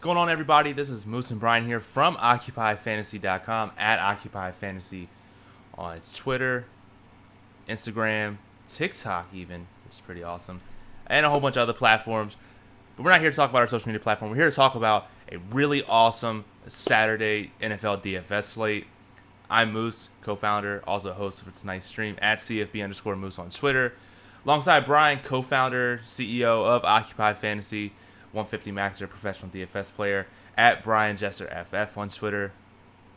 What's going on, everybody? This is Moose and Brian here from OccupyFantasy.com at OccupyFantasy on Twitter, Instagram, TikTok even, which is pretty awesome, and a whole bunch of other platforms. But we're not here to talk about our social media platform. We're here to talk about a really awesome Saturday NFL DFS slate. I'm Moose, co-founder, also host of tonight's stream at CFB_Moose on Twitter, alongside Brian, co-founder, CEO of Occupy Fantasy, 150 Maxer professional DFS player at Brian Jester FF on Twitter.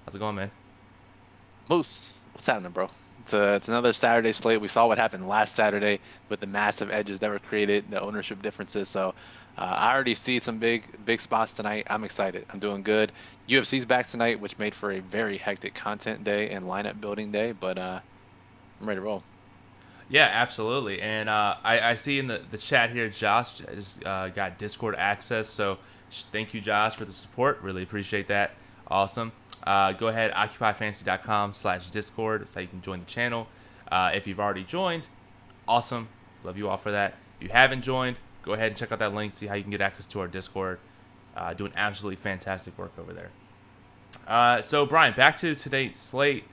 How's it going, man? Moose, what's happening, bro? It's another Saturday slate. We saw what happened last Saturday with the massive edges that were created, the ownership differences. So I already see some big spots tonight. I'm excited. I'm doing good. UFC's back tonight, which made for a very hectic content day and lineup building day. But I'm ready to roll. Yeah, absolutely. And I see in the chat here, Josh just got Discord access. So thank you, Josh, for the support. Really appreciate that. Awesome. Go ahead, occupyfantasy.com/Discord. That's how you can join the channel. If you've already joined, awesome. Love you all for that. If you haven't joined, go ahead and check out that link. See how you can get access to our Discord. Doing absolutely fantastic work over there. So, Brian, back to today's slate.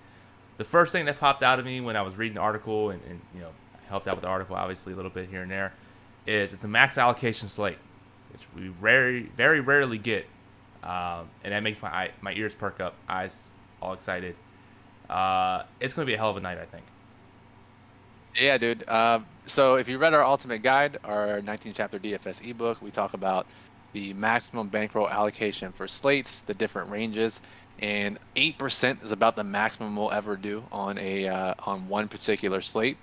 The first thing that popped out of me when I was reading the article and I helped out with the article obviously a little bit here and there is it's a max allocation slate, which we very rarely get, and that makes my ears perk up, eyes all excited. It's going to be a hell of a night, I think. Yeah, dude. So if you read our ultimate guide, our 19 chapter DFS ebook, we talk about the maximum bankroll allocation for slates, the different ranges, and 8% is about the maximum we'll ever do on on one particular slate.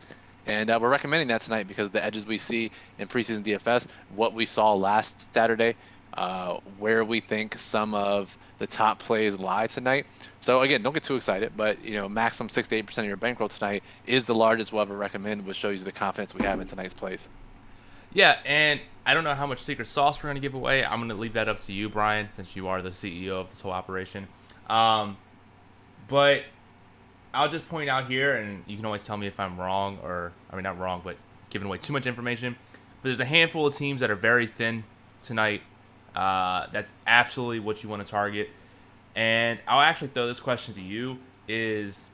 And we're recommending that tonight because the edges we see in preseason DFS, what we saw last Saturday, where we think some of the top plays lie tonight. So again, don't get too excited, but maximum 6 to 8% of your bankroll tonight is the largest we'll ever recommend, which shows you the confidence we have in tonight's plays. Yeah, and I don't know how much secret sauce we're going to give away. I'm going to leave that up to you, Brian, since you are the CEO of this whole operation. But I'll just point out here, and you can always tell me if I'm wrong, not wrong, but giving away too much information. But there's a handful of teams that are very thin tonight. That's absolutely what you want to target. And I'll actually throw this question to you it's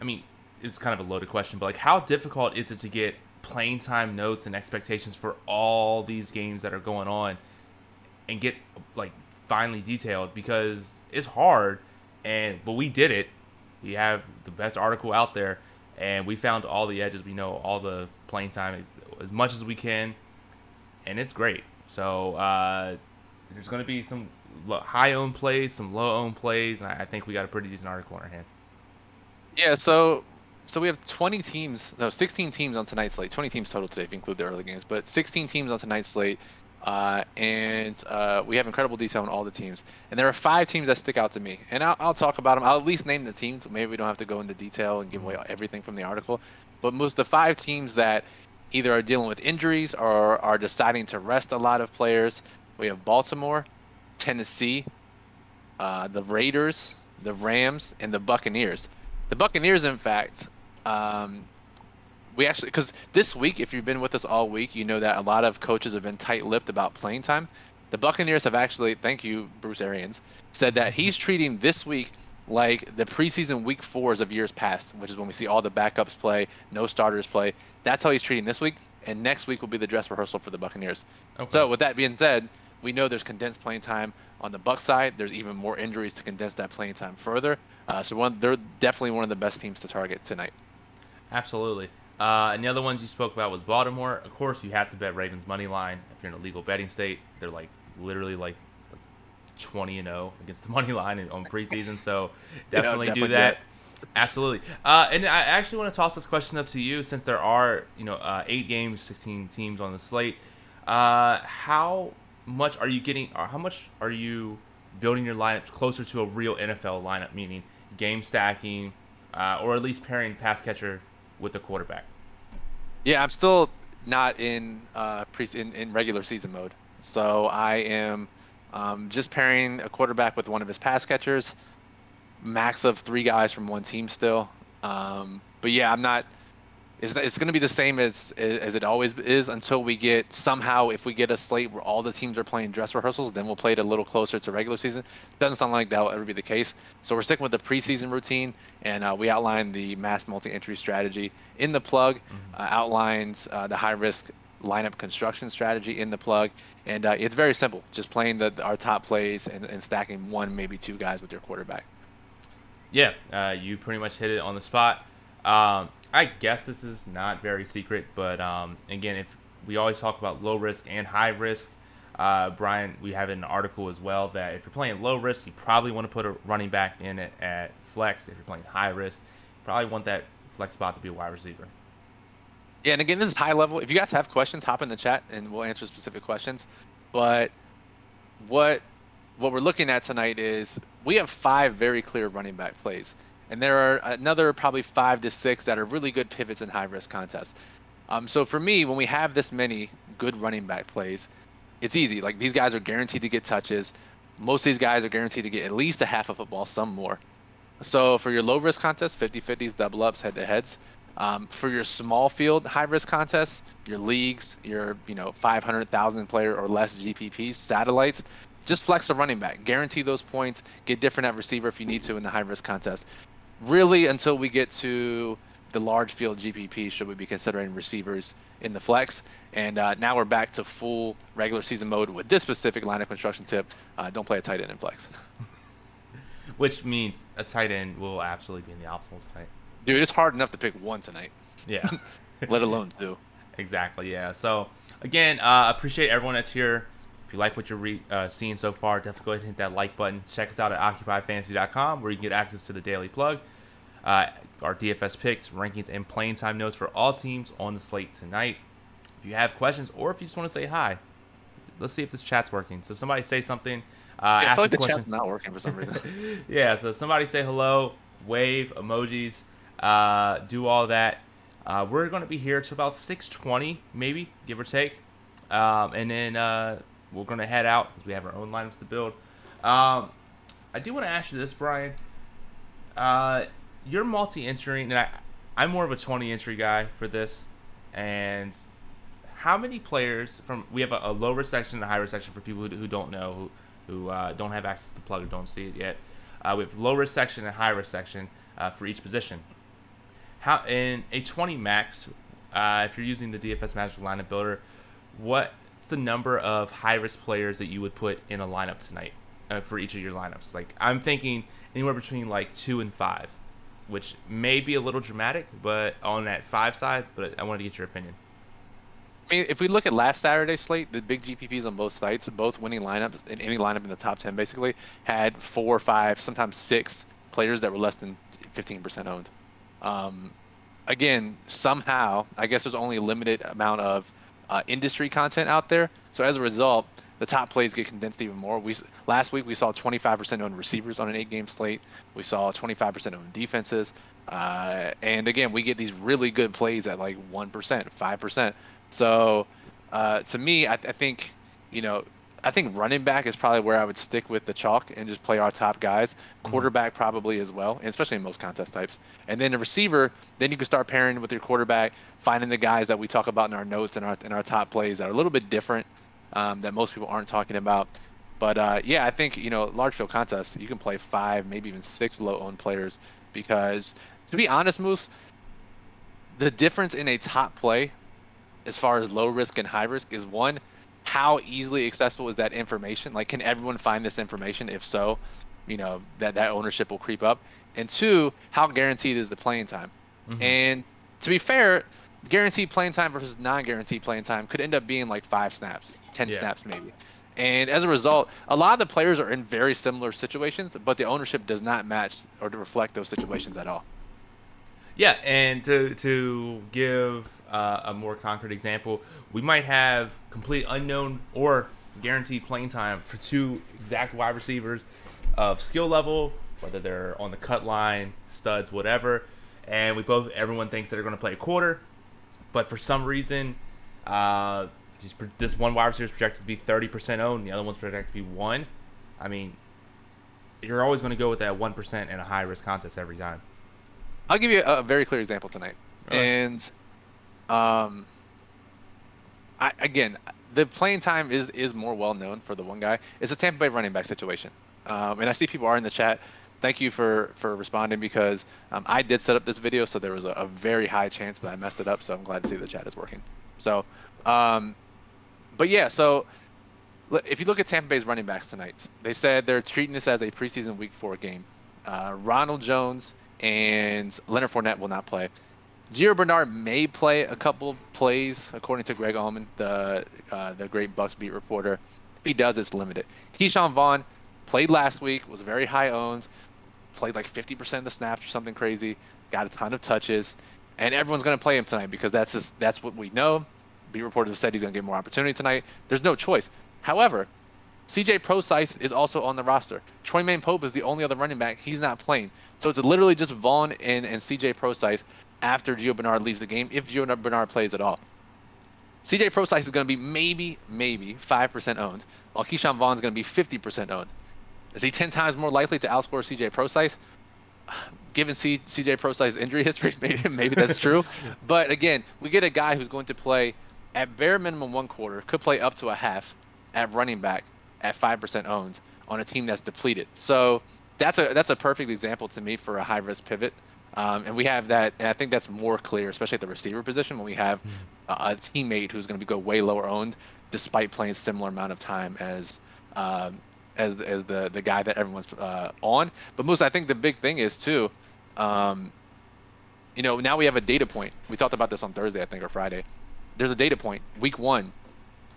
kind of a loaded question, but how difficult is it to get playing time notes and expectations for all these games that are going on and get finally detailed? Because it's hard, but we did it. We have the best article out there, and we found all the edges. We know all the playing time as much as we can, and it's great. So there's going to be some high-owned plays, some low-owned plays, and I think we got a pretty decent article in our hand. Yeah, so we have 16 teams on tonight's slate. 20 teams total today if you include the early games, but 16 teams on tonight's slate. And we have incredible detail on all the teams. And there are 5 teams that stick out to me. And I'll talk about them. I'll at least name the teams. So maybe we don't have to go into detail and give away everything from the article. But most of the 5 teams that either are dealing with injuries or are deciding to rest a lot of players. We have Baltimore, Tennessee, the Raiders, the Rams, and the Buccaneers. The Buccaneers, in fact, we actually, because this week, if you've been with us all week, you know that a lot of coaches have been tight-lipped about playing time. The Buccaneers have actually, thank you, Bruce Arians, said that he's treating this week like the preseason week 4s of years past, which is when we see all the backups play, no starters play. That's how he's treating this week, and next week will be the dress rehearsal for the Buccaneers. Okay. So with that being said, we know there's condensed playing time on the Bucs side. There's even more injuries to condense that playing time further. They're definitely one of the best teams to target tonight. Absolutely. And the other ones you spoke about was Baltimore. Of course, you have to bet Ravens money line if you're in a legal betting state. They're literally 20-0 against the money line on preseason. So definitely do that. Absolutely. And I actually want to toss this question up to you, since there are 8 games, 16 teams on the slate. How much are you getting, or how much are you building your lineups closer to a real NFL lineup, meaning game stacking, or at least pairing pass catcher with the quarterback? Yeah, I'm still not in regular season mode. So I am just pairing a quarterback with one of his pass catchers, max of 3 guys from one team still. But yeah, I'm not It's going to be the same as it always is until we get somehow, if we get a slate where all the teams are playing dress rehearsals, then we'll play it a little closer to regular season. Doesn't sound like that'll ever be the case. So we're sticking with the preseason routine, and we outlined the mass multi-entry strategy in the plug, outlines the high risk lineup construction strategy in the plug, and it's very simple. Just playing our top plays and stacking one, maybe two guys with your quarterback. Yeah, you pretty much hit it on the spot. I guess this is not very secret, but again, if we always talk about low risk and high risk, Brian, we have an article as well that if you're playing low risk, you probably want to put a running back in it at flex. If you're playing high risk, you probably want that flex spot to be a wide receiver. Yeah, and again, this is high level. If you guys have questions, hop in the chat and we'll answer specific questions. But what we're looking at tonight is we have 5 very clear running back plays. And there are another probably 5 to 6 that are really good pivots in high risk contests. So for me, when we have this many good running back plays, it's easy. Like, these guys are guaranteed to get touches. Most of these guys are guaranteed to get at least a half a football, some more. So for your low risk contests, 50-50s, double ups, head to heads. For your small field high risk contests, your leagues, your 500,000 player or less GPPs, satellites, just flex a running back, guarantee those points, get different at receiver if you need to in the high risk contest. Really, until we get to the large field GPP, should we be considering receivers in the flex? And now we're back to full regular season mode with this specific line of construction tip. Don't play a tight end in flex. Which means a tight end will absolutely be in the optimal tonight. Dude, it's hard enough to pick one tonight. Yeah. Let alone 2. Exactly, yeah. So, again, appreciate everyone that's here. If you like what you're seeing so far, definitely go ahead and hit that like button. Check us out at OccupyFantasy.com, where you can get access to the daily plug, our DFS picks, rankings, and playing time notes for all teams on the slate tonight. If you have questions or if you just want to say hi, let's see if this chat's working. So somebody say something. I feel like the question. chat's not working for some reason. Yeah, so somebody say hello, wave, emojis, do all that. We're going to be here till about 6:20, maybe, give or take. And then we're going to head out because we have our own lineups to build. I do want to ask you this, Brian. You're multi-entering, and I'm more of a 20-entry guy for this. And how many players we have a low risk section and a high risk section for people who don't know, who don't have access to the plug or don't see it yet. We have low risk section and high risk section for each position. How in a 20 max, if you're using the DFS Magic Lineup Builder, what's the number of high risk players that you would put in a lineup tonight for each of your lineups? Like, I'm thinking anywhere between like 2 and 5, which may be a little dramatic, but on that 5 side. But I wanted to get your opinion. I mean, if we look at last Saturday's slate, the big GPPs on both sites, both winning lineups, in any lineup in the top 10 basically, had 4 or 5, sometimes 6 players that were less than 15% owned. Again, somehow, I guess there's only a limited amount of industry content out there. So as a result, the top plays get condensed even more. Last week we saw 25% owned receivers on an 8-game slate. We saw 25% owned defenses. And again, we get these really good plays at like 1%, 5%. So to me, I think, I think running back is probably where I would stick with the chalk and just play our top guys. Quarterback probably as well, and especially in most contest types. And then the receiver, then you can start pairing with your quarterback, finding the guys that we talk about in our notes and our top plays that are a little bit different that most people aren't talking about. But yeah, I think large field contests, you can play 5, maybe even 6 low-owned players because, to be honest, Moose, the difference in a top play as far as low risk and high risk is, one, how easily accessible is that information? Like, can everyone find this information? If so, that ownership will creep up. And 2, how guaranteed is the playing time? Mm-hmm. And to be fair, guaranteed playing time versus non-guaranteed playing time could end up being like 5 snaps, 10 snaps maybe. And as a result, a lot of the players are in very similar situations, but the ownership does not match or to reflect those situations at all. Yeah, and to give a more concrete example, we might have complete unknown or guaranteed playing time for 2 exact wide receivers of skill level, whether they're on the cut line, studs, whatever, and everyone thinks they're going to play a quarter, but for some reason, this one wide receiver is projected to be 30% owned, the other one's projected to be 1. I mean, you're always going to go with that 1% in a high risk contest every time. I'll give you a very clear example tonight. Right. And Um, again, the playing time is more well known for the one guy. It's a Tampa Bay running back situation. And I see people are in the chat. Thank you for responding because I did set up this video, so there was a very high chance that I messed it up. So I'm glad to see the chat is working. So, but yeah, so if you look at Tampa Bay's running backs tonight, they said they're treating this as a preseason Week 4 game. Ronald Jones and Leonard Fournette will not play. Gio Bernard may play a couple plays, according to Greg Allman, the great Bucks beat reporter. If he does, it's limited. Keyshawn Vaughn played last week, was very high owned, played like 50% of the snaps or something crazy, got a ton of touches, and everyone's going to play him tonight because that's what we know. Beat reporters have said he's going to get more opportunity tonight. There's no choice. However, CJ Prosise is also on the roster. Troymaine Pope is the only other running back. He's not playing. So it's literally just Vaughn and CJ Prosise after Gio Bernard leaves the game, if Gio Bernard plays at all. CJ Prosise is going to be maybe 5% owned, while Keyshawn Vaughn is going to be 50% owned. Is he 10 times more likely to outscore CJ Prosise? Given CJ Prosise's injury history, maybe that's true. But again, we get a guy who's going to play at bare minimum 1 quarter, could play up to a half at running back at 5% owned on a team that's depleted. So that's a perfect example to me for a high risk pivot. And we have that, and I think that's more clear, especially at the receiver position when we have a teammate who's going to go way lower owned, despite playing similar amount of time as the guy that everyone's on. But Moose, I think the big thing is too, now we have a data point. We talked about this on Thursday, I think, or Friday. There's a data point, Week 1.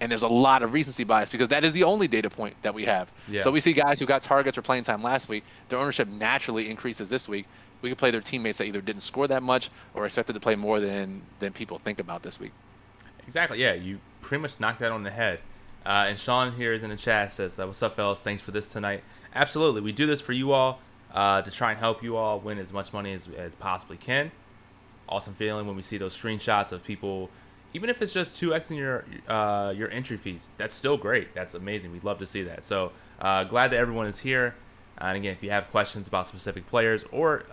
And there's a lot of recency bias because that is the only data point that we have. Yeah. So we see guys who got targets or playing time last week, their ownership naturally increases this week. We could play their teammates that either didn't score that much or expected to play more than people think about this week. Exactly, yeah. You pretty much knocked that on the head. And Sean here is in the chat, says, what's up, fellas? Thanks for this tonight. Absolutely. We do this for you all to try and help you all win as much money as possibly can. It's an awesome feeling when we see those screenshots of people. Even if it's just 2xing your entry fees, that's still great. That's amazing. We'd love to see that. So glad that everyone is here. And again, if you have questions about specific players or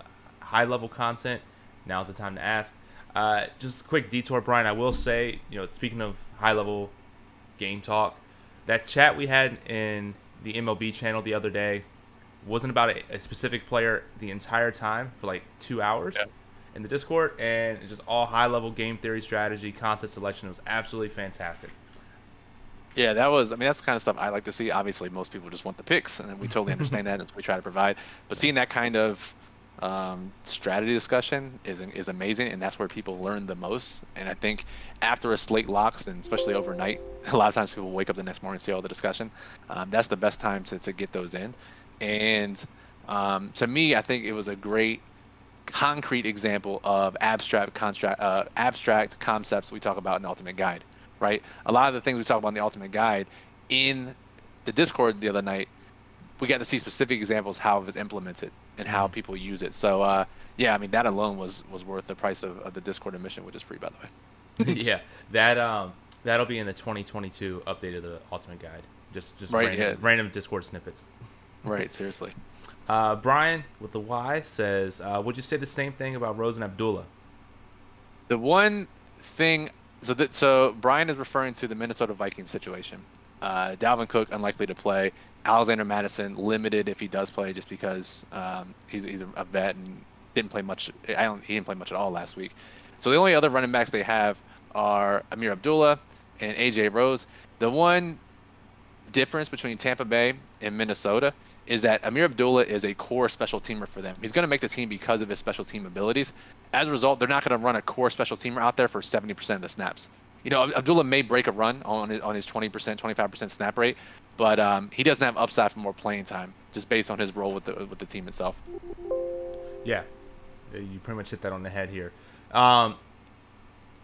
high-level content, now's the time to ask. Just a quick detour, Brian. I will say, speaking of high-level game talk, that chat we had in the MLB channel the other day wasn't about a specific player the entire time for like 2 hours. Yeah. In the Discord, and it's just all high-level game theory, strategy, concept selection. It was absolutely fantastic. Yeah, that's the kind of stuff I like to see. Obviously, most people just want the picks, and we totally understand that, and we try to provide. But seeing that kind of strategy discussion is amazing, and that's where people learn the most. And I think after a slate locks, and especially overnight, a lot of times people wake up the next morning and see all the discussion. That's the best time to get those in. And to me, I think it was a great concrete example of abstract concepts we talk about in the Ultimate Guide, right? A lot of the things we talk about in the Ultimate Guide in the Discord the other night, we got to see specific examples how it was implemented and how people use it. So that alone was worth the price of the Discord admission, which is free, by the way. Yeah, that'll be in the 2022 update of the Ultimate Guide. Just right, random Discord snippets. Right, seriously. Brian with the Y says, would you say the same thing about Rose and Abdullah? The one thing, so Brian is referring to the Minnesota Vikings situation. Dalvin Cook unlikely to play. Alexander Mattison limited if he does play, just because he's a vet and didn't play much. He didn't play much at all last week. So the only other running backs they have are Amir Abdullah and AJ Rose. The one difference between Tampa Bay and Minnesota is that Amir Abdullah is a core special teamer for them. He's going to make the team because of his special team abilities. As a result, they're not going to run a core special teamer out there for 70% of the snaps. Abdullah may break a run on his 20%, 25% snap rate, but he doesn't have upside for more playing time just based on his role with the team itself. Yeah, you pretty much hit that on the head here.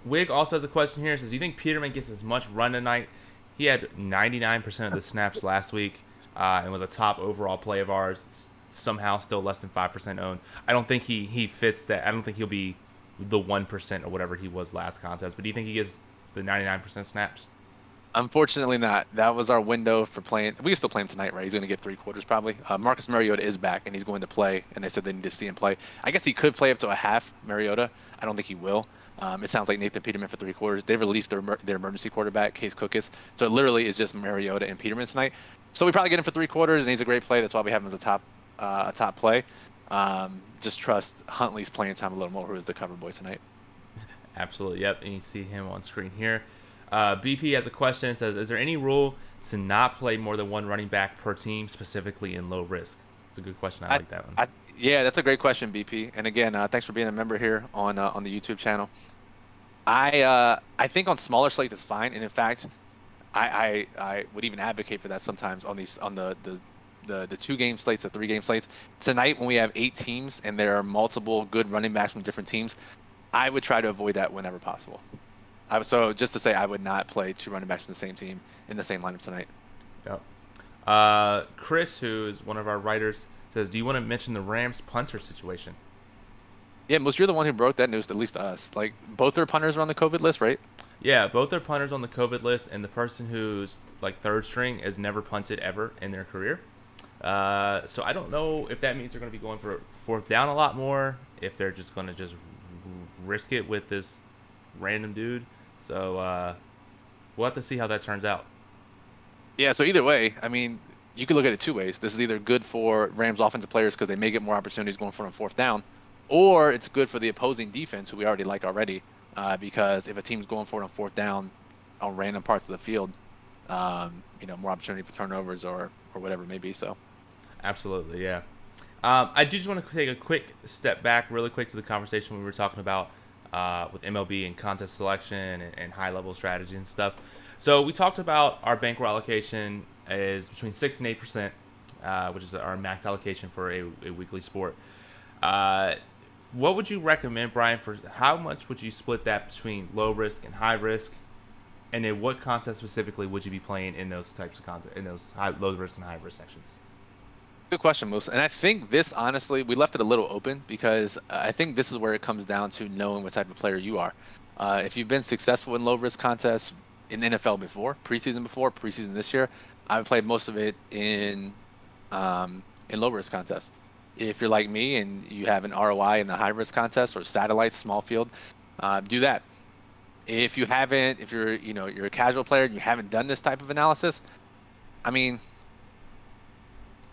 Wig also has a question here. Says, do you think Peterman gets as much run tonight? He had 99% of the snaps last week. And was a top overall play of ours, somehow still less than 5% owned. I don't think he fits that. I don't think he'll be the 1% or whatever he was last contest. But do you think he gets the 99% snaps? Unfortunately not. That was our window for playing. We can still play him tonight, right? He's going to get 3 quarters probably. Marcus Mariota is back, and he's going to play, and they said they need to see him play. I guess he could play up to a half, Mariota. I don't think he will. It sounds like Nathan Peterman for 3 quarters. They released their emergency quarterback, Case Cookus. So it literally is just Mariota and Peterman tonight. So we probably get him for 3 quarters, and he's a great play. That's why we have him as a top play. Just trust Huntley's playing time a little more, who is the cover boy tonight. Absolutely, yep. And you see him on screen here. BP has a question. It says, is there any rule to not play more than one running back per team, specifically in low risk? It's a good question. I like that one. Yeah, that's a great question, BP. And again, thanks for being a member here on the YouTube channel. I think on smaller slates it's fine, and in fact, I would even advocate for that sometimes on the 2-game slates, the 3-game slates. Tonight, when we have 8 teams and there are multiple good running backs from different teams, I would try to avoid that whenever possible. So just to say, I would not play 2 running backs from the same team in the same lineup tonight. Yep. Chris, who is one of our writers, says, do you want to mention the Rams punter situation? Yeah, Moose, you're the one who broke that news, at least to us. Like, both their punters are on the COVID list, right? Yeah, both their punters on the COVID list, and the person who's like third string has never punted ever in their career. So I don't know if that means they're going to be going for 4th down a lot more, if they're just going to just risk it with this random dude. So we'll have to see how that turns out. Yeah, so either way, I mean, you could look at it 2 ways. This is either good for Rams offensive players because they may get more opportunities going for on 4th down, or it's good for the opposing defense, who we already like already, because if a team's going for it on 4th down on random parts of the field, more opportunity for turnovers or whatever it may be. So, absolutely, yeah. I do just want to take a quick step back, really quick, to the conversation we were talking about with MLB and contest selection and high-level strategy and stuff. So we talked about our bankroll allocation is between 6 and 8%, which is our max allocation for a weekly sport. What would you recommend, Brian, for how much would you split that between low risk and high risk? And in what contest specifically would you be playing in those types of content, in those low risk and high risk sections? Good question, Moose. And I think this, honestly, we left it a little open because I think this is where it comes down to knowing what type of player you are. If you've been successful in low risk contests in the NFL before, preseason this year, I've played most of it in low risk contests. If you're like me and you have an ROI in the high risk contest or satellite small field, do that. If you haven't, if you're a casual player and you haven't done this type of analysis, I mean,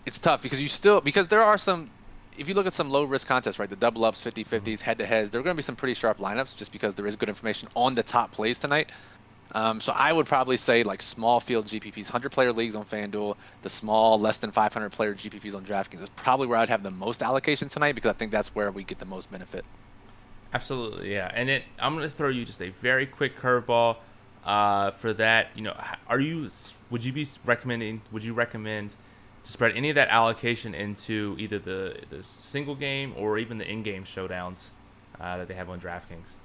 it's tough because there are some, if you look at some low risk contests, right, the double ups, 50-50s, head to heads, there are going to be some pretty sharp lineups just because there is good information on the top plays tonight. So I would probably say like small field GPPs, 100-player leagues on FanDuel, the small, less than 500-player GPPs on DraftKings is probably where I'd have the most allocation tonight because I think that's where we get the most benefit. Absolutely, yeah. And I'm going to throw you just a very quick curveball for that. Would you recommend to spread any of that allocation into either the single game or even the in-game showdowns that they have on DraftKings?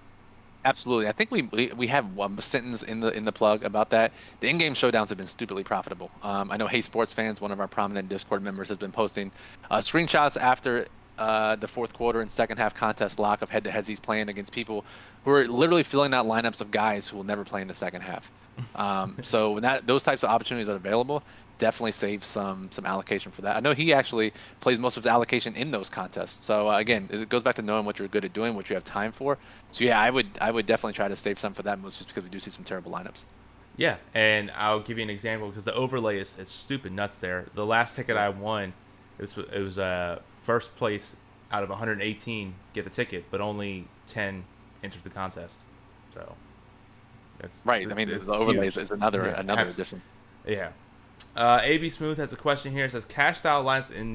Absolutely. I think we have one sentence in the plug about that. The in-game showdowns have been stupidly profitable. I know Hey Sports Fans, one of our prominent Discord members, has been posting screenshots after the 4th quarter and second half contest lock of head-to-heads he's playing against people who are literally filling out lineups of guys who will never play in the second half. So when those types of opportunities are available, definitely save some allocation for that. I know he actually plays most of his allocation in those contests. So again, it goes back to knowing what you're good at doing, what you have time for. So yeah, I would definitely try to save some for that, most just because we do see some terrible lineups. Yeah, and I'll give you an example because the overlay is stupid nuts there. The last ticket I won, it was first place out of 118 get the ticket, but only 10 entered the contest. So that's right. I mean, the overlay is another addition. Yeah. AB Smooth has a question here. It says cash style lineups in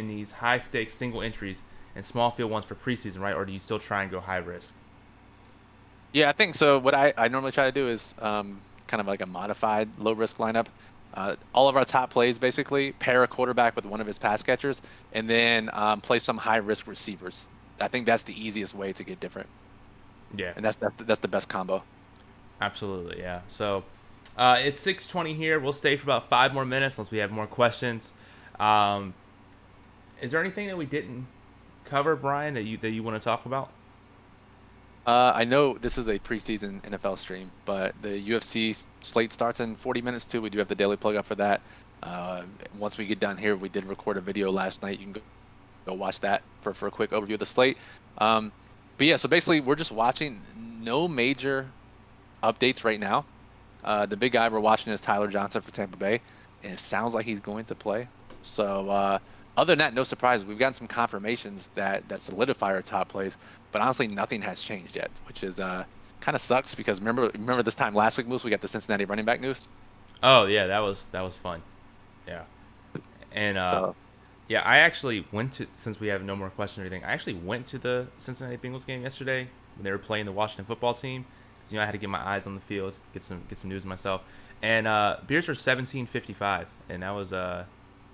these high stakes single entries and small field ones for preseason, right? Or do you still try and go high risk? Yeah, I think so. What I normally try to do is kind of like a modified low risk lineup. All of our top plays basically pair a quarterback with one of his pass catchers and then play some high risk receivers. I think that's the easiest way to get different. Yeah. And that's the best combo. Absolutely, yeah. So it's 6:20 here. We'll stay for about 5 more minutes unless we have more questions. Is there anything that we didn't cover, Brian, that you want to talk about? I know this is a preseason NFL stream, but the UFC slate starts in 40 minutes too. We do have the daily plug up for that. Once we get done here, we did record a video last night. You can go watch that for a quick overview of the slate. But yeah, so basically we're just watching. No major updates right now. The big guy we're watching is Tyler Johnson for Tampa Bay, and it sounds like he's going to play. So other than that, no surprise. We've gotten some confirmations that solidify our top plays, but honestly, nothing has changed yet, which is kind of sucks because remember this time last week, Moose, we got the Cincinnati running back news. Oh yeah, that was fun. Yeah, and So yeah, I actually went to, since we have no more questions or anything, I actually went to the Cincinnati Bengals game yesterday when they were playing the Washington football team. Because I had to get my eyes on the field, get some news myself. And beers were $17.55, and that was a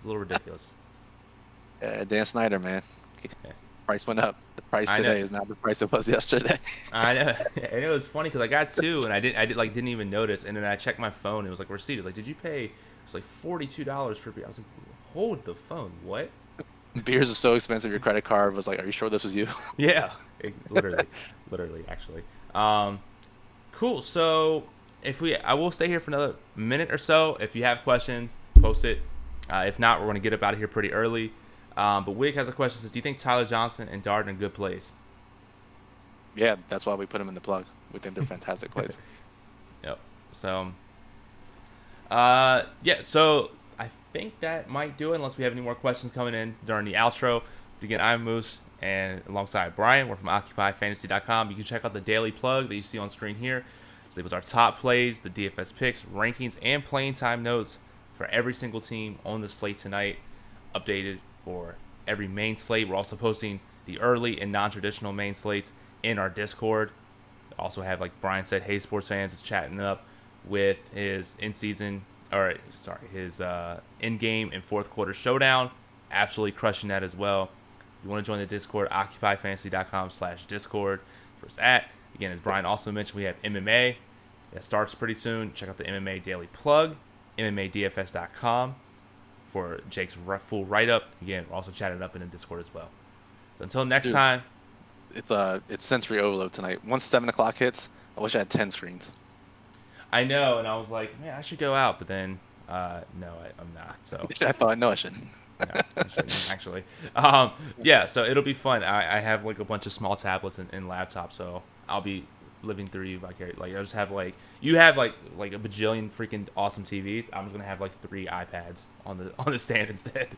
little ridiculous. Dan Snyder, man, Yeah. price went up. The price I know. today is not the price it was yesterday. I know, and it was funny because I got two, and I didn't even notice, and then I checked my phone, and it was like receipt. It was like, did you pay? It was like $42 for beer. I was like, hold the phone, what? Beers are so expensive. Your credit card was like, "Are you sure this was you?" Yeah, literally, actually. Cool. So I will stay here for another minute or so. If you have questions, post it. If not, we're going to get up out of here pretty early. But Wig has a question. Says, do you think Tyler Johnson and Dart in a good place? Yeah, that's why we put them in the plug. We think they're fantastic plays. Yep. So, yeah. So I think that might do it. Unless we have any more questions coming in during the outro. But again, I'm Moose, and alongside Brian, we're from OccupyFantasy.com. You can check out the daily plug that you see on screen here. So it was our top plays, the DFS picks, rankings, and playing time notes for every single team on the slate tonight, updated for every main slate. We're also posting the early and non-traditional main slates in our Discord. Also have, like Brian said, Hey Sports Fans is chatting up with his his in-game and fourth quarter showdown. Absolutely crushing that as well. If you want to join the Discord, occupyfantasy.com/Discord. First at. Again, as Brian also mentioned, we have MMA that starts pretty soon. Check out the MMA Daily Plug, MMADFS.com for Jake's full write-up. Again, we're also chatting up in the Discord as well. So until next time. It's sensory overload tonight. Once 7 o'clock hits, I wish I had 10 screens. I know, and I was like, man, I should go out, but then, no, I'm not. So I thought, no, I shouldn't. no, I shouldn't, actually. Yeah, so it'll be fun. I have like a bunch of small tablets and laptops, so I'll be living through you vicariously. Like I just have like you have like a bajillion freaking awesome TVs. I'm just gonna have like 3 iPads on the stand instead.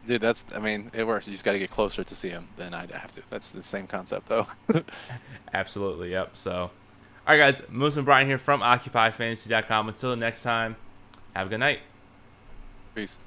Dude, it works. You just got to get closer to see him. Then I'd have to. That's the same concept, though. Absolutely, yep. So, all right, guys, Moose and Brian here from OccupyFantasy.com. Until the next time, have a good night. Peace.